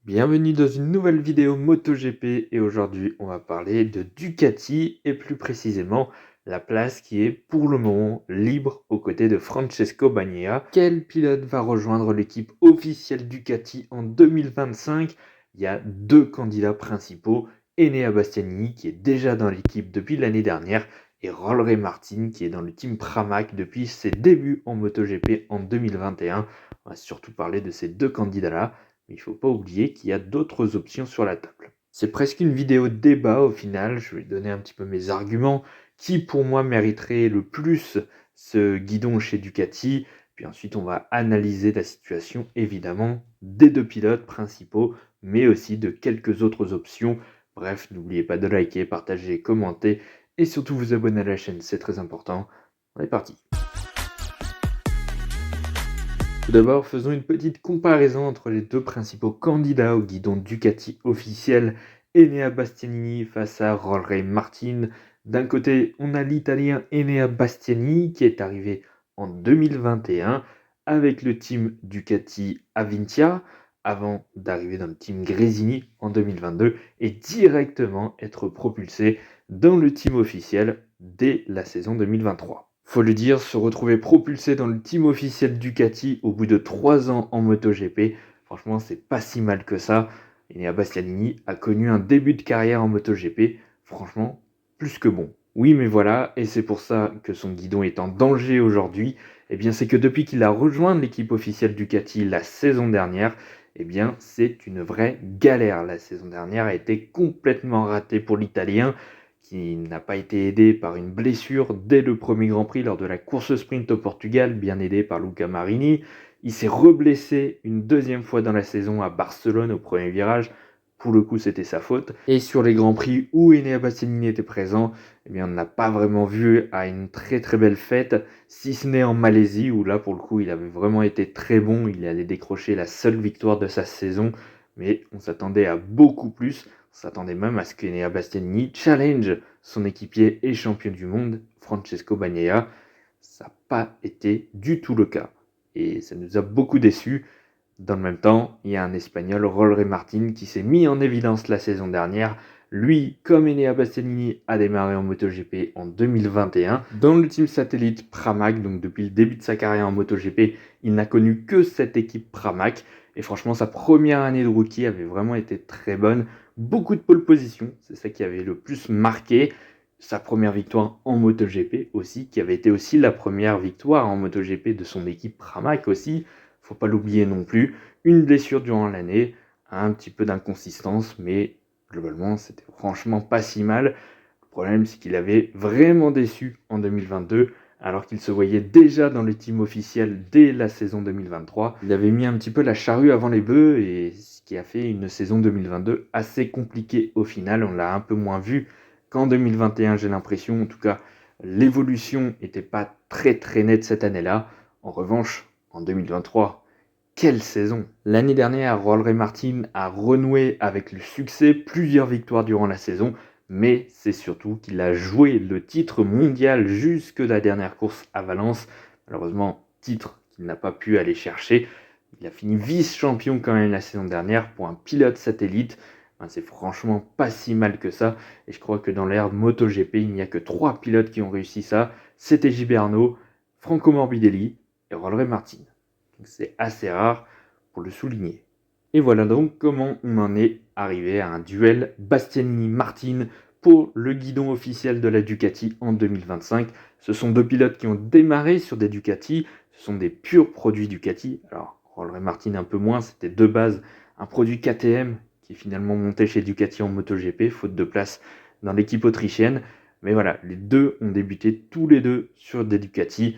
Bienvenue dans une nouvelle vidéo MotoGP et aujourd'hui on va parler de Ducati et plus précisément la place qui est pour le moment libre aux côtés de Francesco Bagnaia. Quel pilote va rejoindre l'équipe officielle Ducati en 2025? Il y a deux candidats principaux, Enea Bastianini qui est déjà dans l'équipe depuis l'année dernière et Rollerey Martin qui est dans le team Pramac depuis ses débuts en MotoGP en 2021. On va surtout parler de ces deux candidats-là. Mais il ne faut pas oublier qu'il y a d'autres options sur la table. C'est presque une vidéo débat au final, je vais donner un petit peu mes arguments, qui pour moi mériterait le plus ce guidon chez Ducati, puis ensuite on va analyser la situation évidemment des deux pilotes principaux, mais aussi de quelques autres options. Bref, n'oubliez pas de liker, partager, commenter et surtout vous abonner à la chaîne, c'est très important. On est parti. Tout d'abord, faisons une petite comparaison entre les deux principaux candidats au guidon Ducati officiel, Enea Bastianini face à Rollerey Martin. D'un côté, on a l'italien Enea Bastianini qui est arrivé en 2021 avec le team Ducati Avintia avant d'arriver dans le team Gresini en 2022 et directement être propulsé dans le team officiel dès la saison 2023. Faut le dire, se retrouver propulsé dans le team officiel Ducati au bout de 3 ans en MotoGP, franchement, c'est pas si mal que ça. Enea Bastianini a connu un début de carrière en MotoGP, franchement, plus que bon. Oui, mais voilà, et c'est pour ça que son guidon est en danger aujourd'hui. Eh bien, c'est que depuis qu'il a rejoint l'équipe officielle Ducati la saison dernière, eh bien, c'est une vraie galère. La saison dernière a été complètement ratée pour l'Italien, qui n'a pas été aidé par une blessure dès le premier Grand Prix lors de la course sprint au Portugal, bien aidé par Luca Marini. Il s'est reblessé une deuxième fois dans la saison à Barcelone au premier virage. Pour le coup, c'était sa faute. Et sur les Grands Prix où Enea Bastianini était présent, eh bien, on n'a pas vraiment vu à une très très belle fête, si ce n'est en Malaisie, où là, pour le coup, il avait vraiment été très bon. Il allait décrocher la seule victoire de sa saison, mais on s'attendait à beaucoup plus. On s'attendait même à ce qu'Enea Bastianini challenge son équipier et champion du monde, Francesco Bagnaia. Ça n'a pas été du tout le cas. Et ça nous a beaucoup déçus. Dans le même temps, il y a un Espagnol, Rollerey Martin, qui s'est mis en évidence la saison dernière. Lui, comme Enea Bastianini, a démarré en MotoGP en 2021 dans le team satellite Pramac. Donc depuis le début de sa carrière en MotoGP, il n'a connu que cette équipe Pramac. Et franchement, sa première année de rookie avait vraiment été très bonne. Beaucoup de pole position, c'est ça qui avait le plus marqué. Sa première victoire en MotoGP aussi, qui avait été aussi la première victoire en MotoGP de son équipe Pramac aussi. Faut pas l'oublier non plus. Une blessure durant l'année, un petit peu d'inconsistance, mais globalement, c'était franchement pas si mal. Le problème, c'est qu'il avait vraiment déçu en 2022, alors qu'il se voyait déjà dans le team officiel dès la saison 2023. Il avait mis un petit peu la charrue avant les bœufs, et ce qui a fait une saison 2022 assez compliquée au final. On l'a un peu moins vu qu'en 2021, j'ai l'impression. En tout cas, l'évolution n'était pas très très nette cette année-là. En revanche, en 2023, quelle saison! L'année dernière, Rollerey Martin a renoué avec le succès, plusieurs victoires durant la saison, mais c'est surtout qu'il a joué le titre mondial jusque la dernière course à Valence. Malheureusement, titre qu'il n'a pas pu aller chercher. Il a fini vice-champion quand même la saison dernière pour un pilote satellite. C'est franchement pas si mal que ça. Et je crois que dans l'ère MotoGP, il n'y a que 3 pilotes qui ont réussi ça. C'était Gilberto, Franco Morbidelli et Rollerey Martin. Donc c'est assez rare pour le souligner. Et voilà donc comment on en est arrivé à un duel Bastianini-Martin pour le guidon officiel de la Ducati en 2025. Ce sont deux pilotes qui ont démarré sur des Ducati, ce sont des purs produits Ducati. Alors, Rollerey Martin un peu moins, c'était de base un produit KTM qui est finalement monté chez Ducati en MotoGP, faute de place dans l'équipe autrichienne. Mais voilà, les deux ont débuté tous les deux sur des Ducati.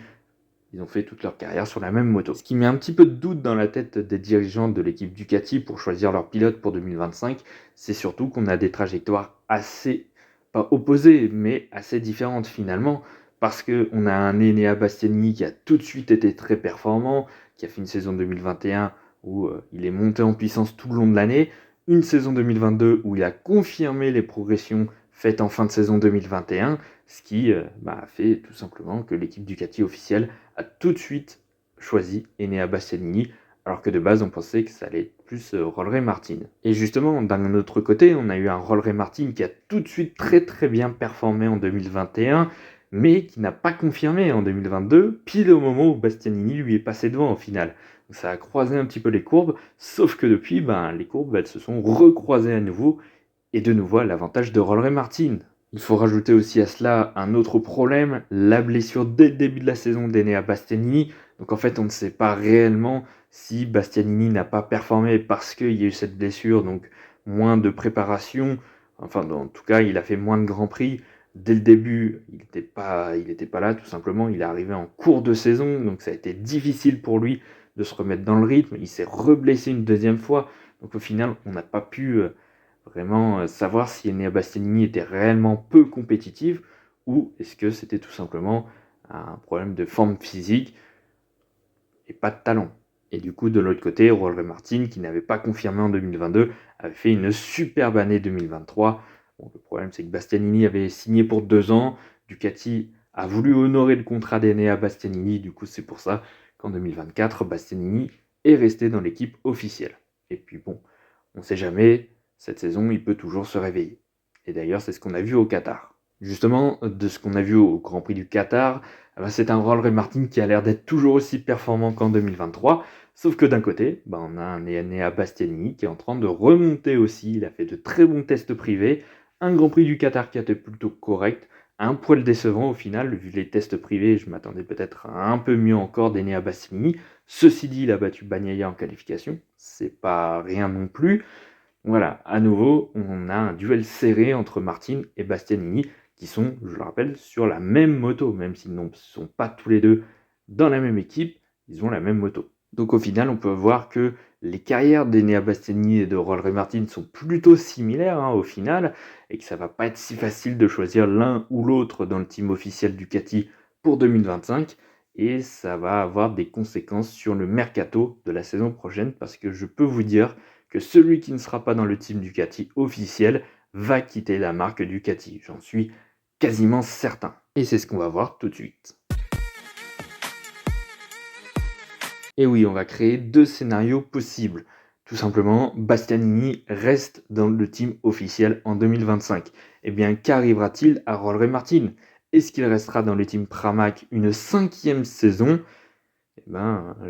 Ils ont fait toute leur carrière sur la même moto. Ce qui met un petit peu de doute dans la tête des dirigeants de l'équipe Ducati pour choisir leur pilote pour 2025, c'est surtout qu'on a des trajectoires assez, pas opposées, mais assez différentes finalement. Parce qu'on a un Enea Bastianini qui a tout de suite été très performant, qui a fait une saison 2021 où il est monté en puissance tout le long de l'année, une saison 2022 où il a confirmé les progressions faites en fin de saison 2021, ce qui a fait tout simplement que l'équipe Ducati officielle a tout de suite choisi Enea Bastianini, alors que de base on pensait que ça allait être plus Rolleray Martin. Et justement, d'un autre côté, on a eu un Rolleray Martin qui a tout de suite très très bien performé en 2021, mais qui n'a pas confirmé en 2022, pile au moment où Bastianini lui est passé devant au final. Donc ça a croisé un petit peu les courbes, sauf que depuis, les courbes elles se sont recroisées à nouveau, et de nouveau à l'avantage de Rolleray Martin. Il faut rajouter aussi à cela un autre problème, la blessure dès le début de la saison d'Enea Bastianini. Donc en fait, on ne sait pas réellement si Bastianini n'a pas performé parce qu'il y a eu cette blessure, donc moins de préparation. Enfin, en tout cas, il a fait moins de Grands Prix. Dès le début, il n'était pas là, tout simplement. Il est arrivé en cours de saison, donc ça a été difficile pour lui de se remettre dans le rythme. Il s'est reblessé une deuxième fois. Donc au final, on n'a pas pu vraiment savoir si Enea Bastianini était réellement peu compétitive ou est-ce que c'était tout simplement un problème de forme physique et pas de talent. Et du coup, de l'autre côté, Rolleray Martin, qui n'avait pas confirmé en 2022, avait fait une superbe année 2023. Bon, le problème, c'est que Bastianini avait signé pour 2 ans. Ducati a voulu honorer le contrat d'Enea Bastianini. Du coup, c'est pour ça qu'en 2024, Bastianini est resté dans l'équipe officielle. Et puis bon, on ne sait jamais, cette saison, il peut toujours se réveiller. Et d'ailleurs, c'est ce qu'on a vu au Qatar. Justement, de ce qu'on a vu au Grand Prix du Qatar, c'est un Rolleray Martin qui a l'air d'être toujours aussi performant qu'en 2023, sauf que d'un côté, on a un Enea Bastianini qui est en train de remonter aussi, il a fait de très bons tests privés, un Grand Prix du Qatar qui a été plutôt correct, un poil décevant au final, vu les tests privés, je m'attendais peut-être à un peu mieux encore d'Enea Bastianini. Ceci dit, il a battu Bagnaia en qualification, c'est pas rien non plus. Voilà, à nouveau, on a un duel serré entre Martin et Bastianini, qui sont, je le rappelle, sur la même moto, même s'ils ne sont pas tous les deux dans la même équipe, ils ont la même moto. Donc au final, on peut voir que les carrières d'Enea Bastianini et de Rolleray Martin sont plutôt similaires au final, et que ça va pas être si facile de choisir l'un ou l'autre dans le team officiel Ducati pour 2025, et ça va avoir des conséquences sur le mercato de la saison prochaine, parce que je peux vous dire que celui qui ne sera pas dans le team Ducati officiel va quitter la marque Ducati. J'en suis quasiment certain. Et c'est ce qu'on va voir tout de suite. Et oui, on va créer 2 scénarios possibles. Tout simplement, Bastianini reste dans le team officiel en 2025. Eh bien, qu'arrivera-t-il à Rolleray Martin? Est-ce qu'il restera dans le team Pramac une 5e saison?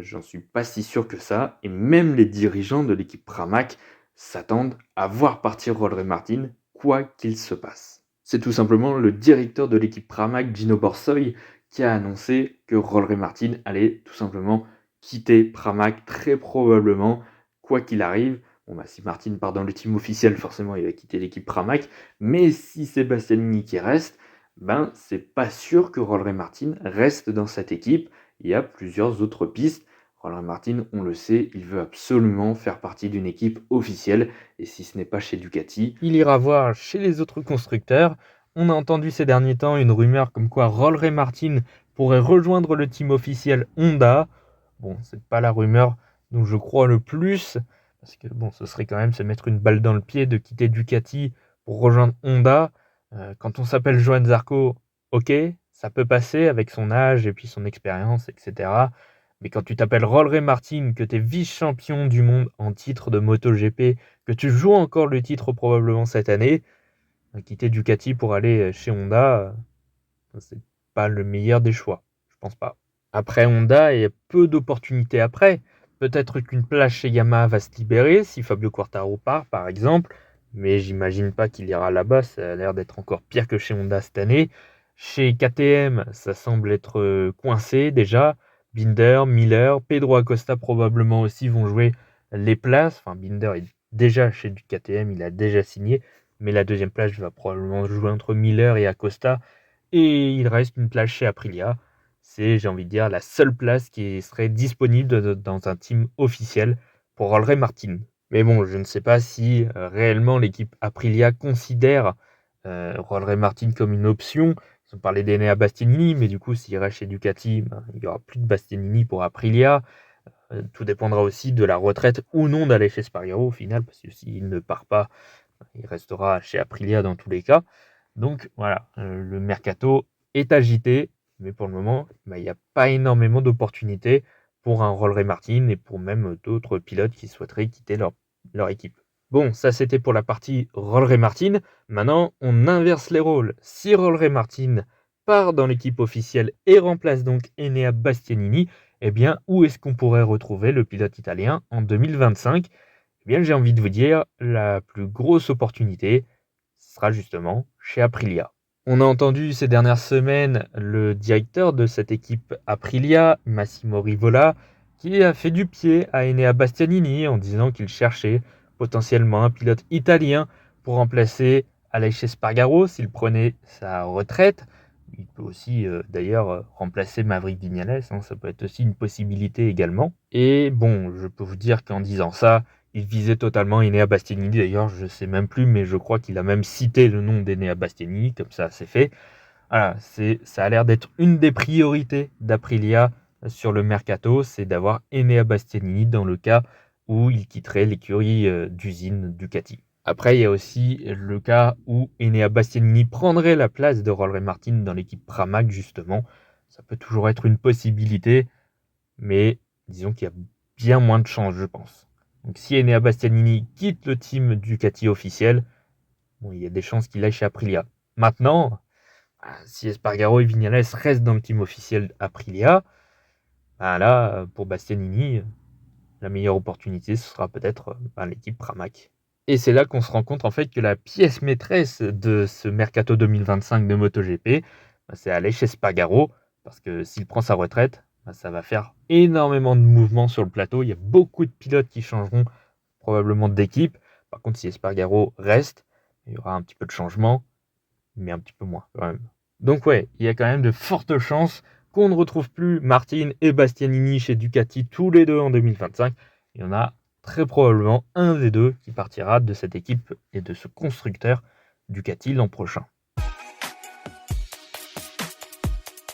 J'en suis pas si sûr que ça, et même les dirigeants de l'équipe Pramac s'attendent à voir partir Rolleray Martin, quoi qu'il se passe. C'est tout simplement le directeur de l'équipe Pramac, Gino Borsoy, qui a annoncé que Rolleray Martin allait tout simplement quitter Pramac très probablement, quoi qu'il arrive. Si Martin part dans le team officiel, forcément il va quitter l'équipe Pramac, mais si c'est Bastianini qui reste, c'est pas sûr que Rolleray Martin reste dans cette équipe. Il y a plusieurs autres pistes. Rolleray Martin, on le sait, il veut absolument faire partie d'une équipe officielle, et si ce n'est pas chez Ducati, il ira voir chez les autres constructeurs. On a entendu ces derniers temps une rumeur comme quoi Rolleray Martin pourrait rejoindre le team officiel Honda. Bon, c'est pas la rumeur dont je crois le plus, parce que bon, ce serait quand même se mettre une balle dans le pied de quitter Ducati pour rejoindre Honda. Quand on s'appelle Johann Zarco, ok, ça peut passer avec son âge et puis son expérience, etc. Mais quand tu t'appelles Rolleray Martin, que tu es vice-champion du monde en titre de MotoGP, que tu joues encore le titre probablement cette année, quitter Ducati pour aller chez Honda, c'est pas le meilleur des choix. Je pense pas. Après Honda, il y a peu d'opportunités après. Peut-être qu'une place chez Yamaha va se libérer si Fabio Quartararo part, par exemple. Mais j'imagine pas qu'il ira là-bas. Ça a l'air d'être encore pire que chez Honda cette année. Chez KTM, ça semble être coincé déjà. Binder, Miller, Pedro Acosta probablement aussi vont jouer les places. Enfin, Binder est déjà chez du KTM, il a déjà signé. Mais la deuxième place va probablement jouer entre Miller et Acosta. Et il reste une place chez Aprilia. C'est, j'ai envie de dire, la seule place qui serait disponible dans un team officiel pour Rolleray Martin. Mais bon, je ne sais pas si réellement l'équipe Aprilia considère Rolleray Martin comme une option. Ils ont parlé d'Enea Bastianini, mais du coup, s'il reste chez Ducati, il n'y aura plus de Bastianini pour Aprilia. Tout dépendra aussi de la retraite ou non d'Aleix Espargaro au final, parce que s'il ne part pas, il restera chez Aprilia dans tous les cas. Donc voilà, le mercato est agité, mais pour le moment, il n'y a pas énormément d'opportunités pour un Rolleray Martin et pour même d'autres pilotes qui souhaiteraient quitter leur équipe. Bon, ça c'était pour la partie Rolleray Martin. Maintenant, on inverse les rôles. Si Rolleray Martin part dans l'équipe officielle et remplace donc Enea Bastianini, eh bien, où est-ce qu'on pourrait retrouver le pilote italien en 2025? Eh bien, j'ai envie de vous dire, la plus grosse opportunité sera justement chez Aprilia. On a entendu ces dernières semaines le directeur de cette équipe Aprilia, Massimo Rivola, qui a fait du pied à Enea Bastianini en disant qu'il cherchait potentiellement un pilote italien pour remplacer Aleix Espargaro s'il prenait sa retraite. Il peut aussi d'ailleurs remplacer Maverick Viñales, hein, ça peut être aussi une possibilité également. Et bon, je peux vous dire qu'en disant ça, il visait totalement Enea Bastianini. D'ailleurs, je sais même plus, mais je crois qu'il a même cité le nom d'Enea Bastianini, comme ça c'est fait. Voilà, ça a l'air d'être une des priorités d'Aprilia sur le mercato, c'est d'avoir Enea Bastianini dans le cas où il quitterait l'écurie d'usine Ducati. Après, il y a aussi le cas où Enea Bastianini prendrait la place de Rolleray Martin dans l'équipe Pramac, justement. Ça peut toujours être une possibilité, mais disons qu'il y a bien moins de chances, je pense. Donc si Enea Bastianini quitte le team Ducati officiel, bon, il y a des chances qu'il aille chez Aprilia. Maintenant, si Espargaro et Viñales restent dans le team officiel Aprilia, là, pour Bastianini, la meilleure opportunité, ce sera peut-être l'équipe Pramac. Et c'est là qu'on se rend compte en fait que la pièce maîtresse de ce mercato 2025 de MotoGP, c'est Aleix Espargaro, parce que s'il prend sa retraite, ça va faire énormément de mouvements sur le plateau. Il y a beaucoup de pilotes qui changeront probablement d'équipe. Par contre, si Espargaro reste, il y aura un petit peu de changement, mais un petit peu moins quand même. Donc ouais, il y a quand même de fortes chances qu'on ne retrouve plus Martin et Bastianini chez Ducati tous les deux en 2025. Il y en a très probablement un des deux qui partira de cette équipe et de ce constructeur Ducati l'an prochain.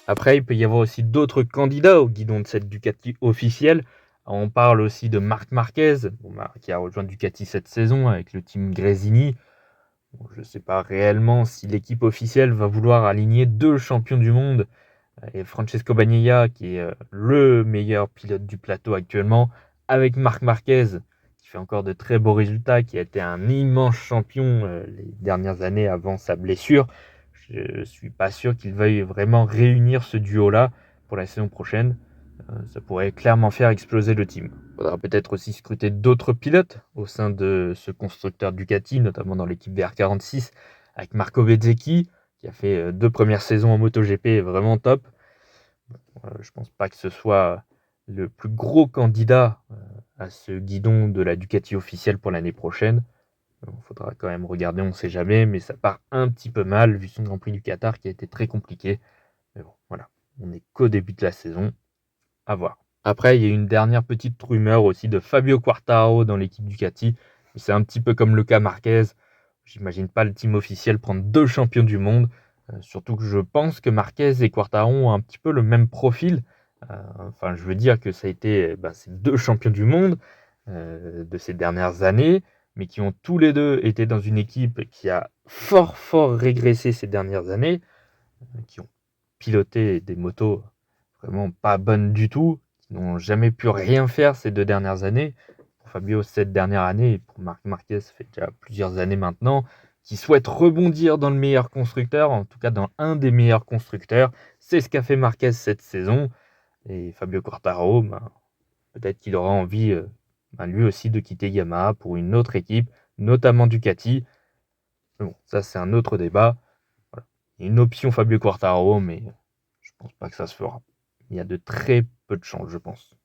Après, il peut y avoir aussi d'autres candidats au guidon de cette Ducati officielle. On parle aussi de Marc Marquez, qui a rejoint Ducati cette saison avec le team Gresini. Je ne sais pas réellement si l'équipe officielle va vouloir aligner deux champions du monde. Et Francesco Bagnaia, qui est le meilleur pilote du plateau actuellement, avec Marc Marquez, qui fait encore de très beaux résultats, qui a été un immense champion les dernières années avant sa blessure. Je ne suis pas sûr qu'il veuille vraiment réunir ce duo-là pour la saison prochaine. Ça pourrait clairement faire exploser le team. Il faudra peut-être aussi scruter d'autres pilotes au sein de ce constructeur Ducati, notamment dans l'équipe VR46, avec Marco Bezzecchi, qui a fait deux premières saisons en MotoGP vraiment top. Je pense pas que ce soit le plus gros candidat à ce guidon de la Ducati officielle pour l'année prochaine. Il faudra quand même regarder, on ne sait jamais, mais ça part un petit peu mal vu son Grand Prix du Qatar qui a été très compliqué. Mais bon, voilà, on n'est qu'au début de la saison, à voir. Après, il y a une dernière petite rumeur aussi de Fabio Quartararo dans l'équipe Ducati. C'est un petit peu comme le cas Marquez. J'imagine pas le team officiel prendre deux champions du monde. Surtout que je pense que Marquez et Quartararo ont un petit peu le même profil. Je veux dire que ça a été ces deux champions du monde de ces dernières années, mais qui ont tous les deux été dans une équipe qui a fort régressé ces dernières années, qui ont piloté des motos vraiment pas bonnes du tout, qui n'ont jamais pu rien faire ces deux dernières années. Pour Fabio, cette dernière année, et pour Marc Marquez, ça fait déjà plusieurs années maintenant, qui souhaite rebondir dans le meilleur constructeur, en tout cas dans un des meilleurs constructeurs. C'est ce qu'a fait Marquez cette saison. Et Fabio Quartararo, peut-être qu'il aura envie lui aussi de quitter Yamaha pour une autre équipe, notamment Ducati. Mais bon, ça c'est un autre débat. Voilà. Il y a une option Fabio Quartararo, mais je pense pas que ça se fera. Il y a de très peu de chances, je pense.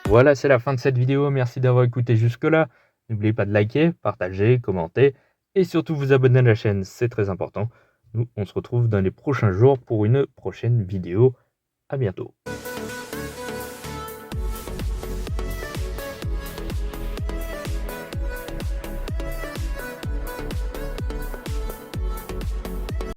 Voilà, c'est la fin de cette vidéo. Merci d'avoir écouté jusque-là. N'oubliez pas de liker, partager, commenter et surtout vous abonner à la chaîne, c'est très important. Nous, on se retrouve dans les prochains jours pour une prochaine vidéo. À bientôt.